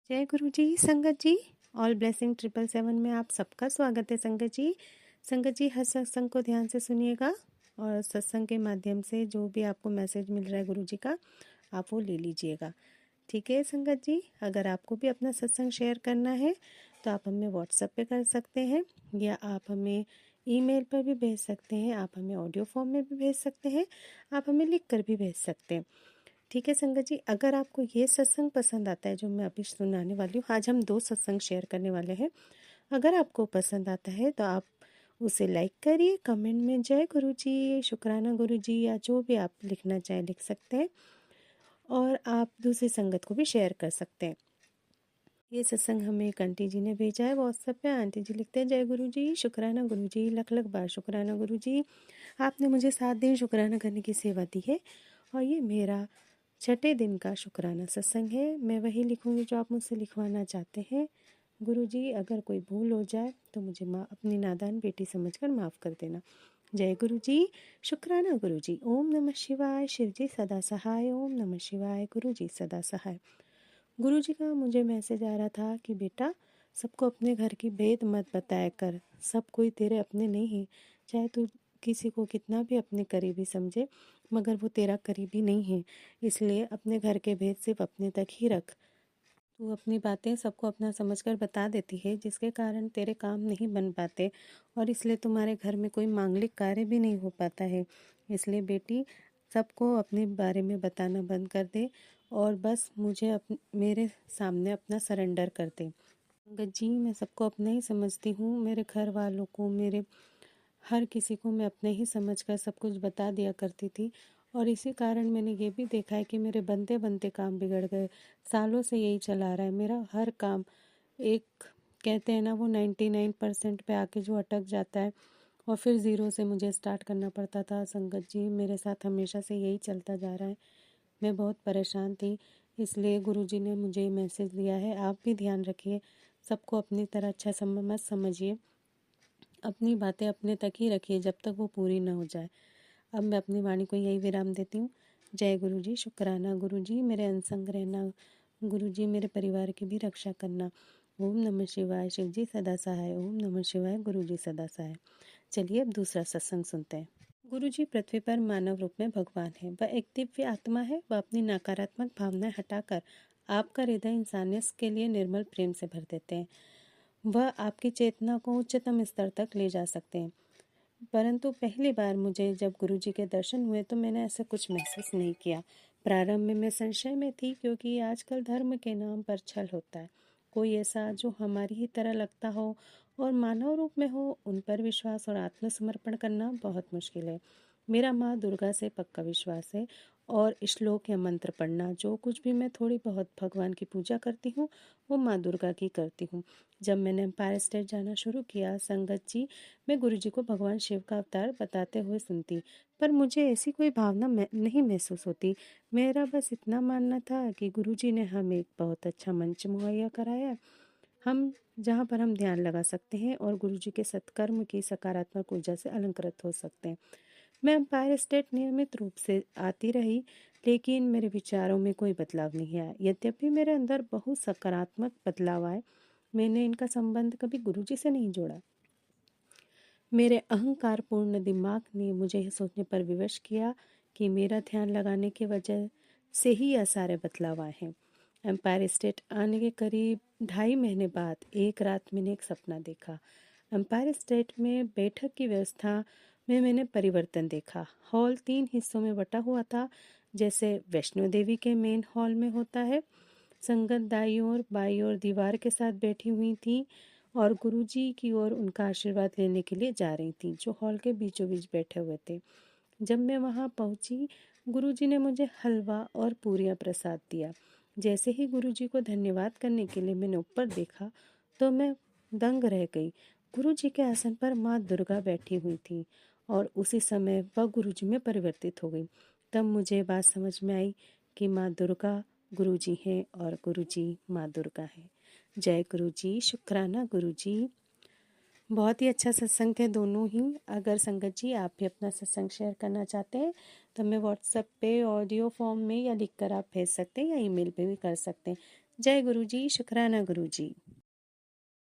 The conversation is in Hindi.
जय गुरु जी। संगत जी, ऑल ब्लेसिंग 777 में आप सबका स्वागत है। संगत जी हर सत्संग को ध्यान से सुनिएगा और सत्संग के माध्यम से जो भी आपको मैसेज मिल रहा है गुरु जी का, आप वो ले लीजिएगा। ठीक है संगत जी, अगर आपको भी अपना सत्संग शेयर करना है तो आप हमें व्हाट्सएप पे कर सकते हैं या आप हमें ईमेल पर भी भेज सकते हैं, आप हमें ऑडियो फॉर्म में भी भेज सकते हैं, आप हमें लिख कर भी भेज सकते हैं। ठीक है संगत जी, अगर आपको ये सत्संग पसंद आता है जो मैं अभी सुनाने वाली हूँ, आज हम 2 सत्संग शेयर करने वाले हैं। अगर आपको पसंद आता है तो आप उसे लाइक करिए, कमेंट में जय गुरु जी, शुक्राना गुरु जी या जो भी आप लिखना चाहें लिख सकते हैं और आप दूसरी संगत को भी शेयर कर सकते हैं। ये सत्संग हमें एक आंटी जी ने भेजा है व्हाट्सएप पे। आंटी जी लिखते हैं, जय गुरु जी, शुक्राना गुरु जी, लख लख बार शुक्राना गुरु जी, आपने मुझे 7 दिन शुक्राना करने की सेवा दी है और ये मेरा 6ठे दिन का शुक्राना सत्संग है। मैं वही लिखूंगी जो आप मुझसे लिखवाना चाहते हैं। गुरु जी, अगर कोई भूल हो जाए तो मुझे अपनी नादान बेटी समझकर माफ़ कर देना। जय गुरु जी, शुक्राना गुरु जी, ओम नमः शिवाय, शिव जी सदा सहाय, ओम नमः शिवाय, गुरु जी सदा सहाय। गुरु जी का मुझे मैसेज आ रहा था कि बेटा, सबको अपने घर की भेद मत बताया कर, सब कोई तेरे अपने नहीं है। चाहे तू किसी को कितना भी अपने करीबी समझे, मगर वो तेरा करीबी नहीं है। इसलिए अपने घर के भेद सिर्फ अपने तक ही रख। तू अपनी बातें सबको अपना समझकर बता देती है, जिसके कारण तेरे काम नहीं बन पाते और इसलिए तुम्हारे घर में कोई मांगलिक कार्य भी नहीं हो पाता है। इसलिए बेटी, सबको अपने बारे में बताना बंद कर दे और बस मुझे मेरे सामने अपना सरेंडर कर दे। संगत जी, मैं सबको अपना ही समझती हूँ। मेरे घर वालों को, मेरे हर किसी को मैं अपने ही समझकर सब कुछ बता दिया करती थी और इसी कारण मैंने ये भी देखा है कि मेरे बनते बनते काम बिगड़ गए। सालों से यही चला रहा है मेरा हर काम। एक कहते हैं ना, वो 99% पे आके जो अटक जाता है और फिर ज़ीरो से मुझे स्टार्ट करना पड़ता था। संगत जी, मेरे साथ हमेशा से यही चलता जा रहा है। मैं बहुत परेशान थी, इसलिए गुरुजी ने मुझे मैसेज दिया है। आप भी ध्यान रखिए, सबको अपनी तरह अच्छा मत समझिए, अपनी बातें अपने तक ही रखिए जब तक वो पूरी ना हो जाए। अब मैं अपनी वाणी को यही विराम देती हूँ। जय गुरु जी, शुक्राना गुरु जी, मेरे अनसंग रहना गुरु जी, मेरे परिवार की भी रक्षा करना। ओम नमः शिवाय, शिव जी सदा सहाय, ओम नमः शिवाय, गुरु जी सदा सहाय। चलिए अब दूसरा सत्संग सुनते हैं। गुरु जी पृथ्वी पर मानव रूप में भगवान है। वह एक दिव्य आत्मा है। वह अपनी नकारात्मक भावनाएं हटाकर आपका हृदय इंसानियत के लिए निर्मल प्रेम से भर देते हैं। वह आपकी चेतना को उच्चतम स्तर तक ले जा सकते हैं। परंतु पहली बार मुझे जब गुरुजी के दर्शन हुए तो मैंने ऐसा कुछ महसूस नहीं किया। प्रारंभ में मैं संशय में थी, क्योंकि आजकल धर्म के नाम पर छल होता है। कोई ऐसा जो हमारी ही तरह लगता हो और मानव रूप में हो, उन पर विश्वास और आत्मसमर्पण करना बहुत मुश्किल है। मेरा माँ दुर्गा से पक्का विश्वास है और श्लोक या मंत्र पढ़ना, जो कुछ भी मैं थोड़ी बहुत भगवान की पूजा करती हूँ वो माँ दुर्गा की करती हूँ। जब मैंने एम्पायर स्टेट जाना शुरू किया, संगत जी, मैं गुरुजी को भगवान शिव का अवतार बताते हुए सुनती, पर मुझे ऐसी कोई भावना नहीं महसूस होती। मेरा बस इतना मानना था कि गुरुजी ने हमें एक बहुत अच्छा मंच मुहैया कराया, हम जहाँ पर हम ध्यान लगा सकते हैं और गुरुजी के सत्कर्म की सकारात्मक ऊर्जा से अलंकृत हो सकते हैं। मैं एम्पायर स्टेट नियमित रूप से आती रही, लेकिन मेरे विचारों में कोई बदलाव नहीं आया। यद्यपि मेरे अंदर बहुत सकारात्मक बदलाव आए, मैंने इनका संबंध कभी गुरुजी से नहीं जोड़ा। मेरे अहंकारपूर्ण दिमाग ने मुझे यह सोचने पर विवश किया कि मेरा ध्यान लगाने की वजह से ही यह सारे बदलाव आए हैं। एम्पायर स्टेट आने के करीब 2.5 महीने बाद एक रात मैंने एक सपना देखा। एम्पायर स्टेट में बैठक की व्यवस्था में मैंने परिवर्तन देखा। हॉल 3 हिस्सों में बटा हुआ था, जैसे वैष्णो देवी के मेन हॉल में होता है। संगत दाई और बाई और दीवार के साथ बैठी हुई थी और गुरुजी की ओर उनका आशीर्वाद लेने के लिए जा रही थी, जो हॉल के बीचों बीच बैठे हुए थे। जब मैं वहां पहुंची, गुरुजी ने मुझे हलवा और पूरियां प्रसाद दिया। जैसे ही गुरुजी को धन्यवाद करने के लिए मैंने ऊपर देखा तो मैं दंग रह गई। गुरुजी के आसन पर माँ दुर्गा बैठी हुई थी और उसी समय वह गुरुजी में परिवर्तित हो गई। तब मुझे बात समझ में आई कि माँ दुर्गा गुरुजी हैं और गुरुजी माँ दुर्गा हैं। जय गुरु जी, शुक्राना गुरु जी। बहुत ही अच्छा सत्संग है दोनों ही। अगर संगत जी आप भी अपना सत्संग शेयर करना चाहते हैं तो हमें व्हाट्सएप पे ऑडियो फॉर्म में या लिखकर आप भेज सकते हैं या ईमेल पे भी कर सकते हैं। जय गुरु जी, शुक्राना गुरु जी।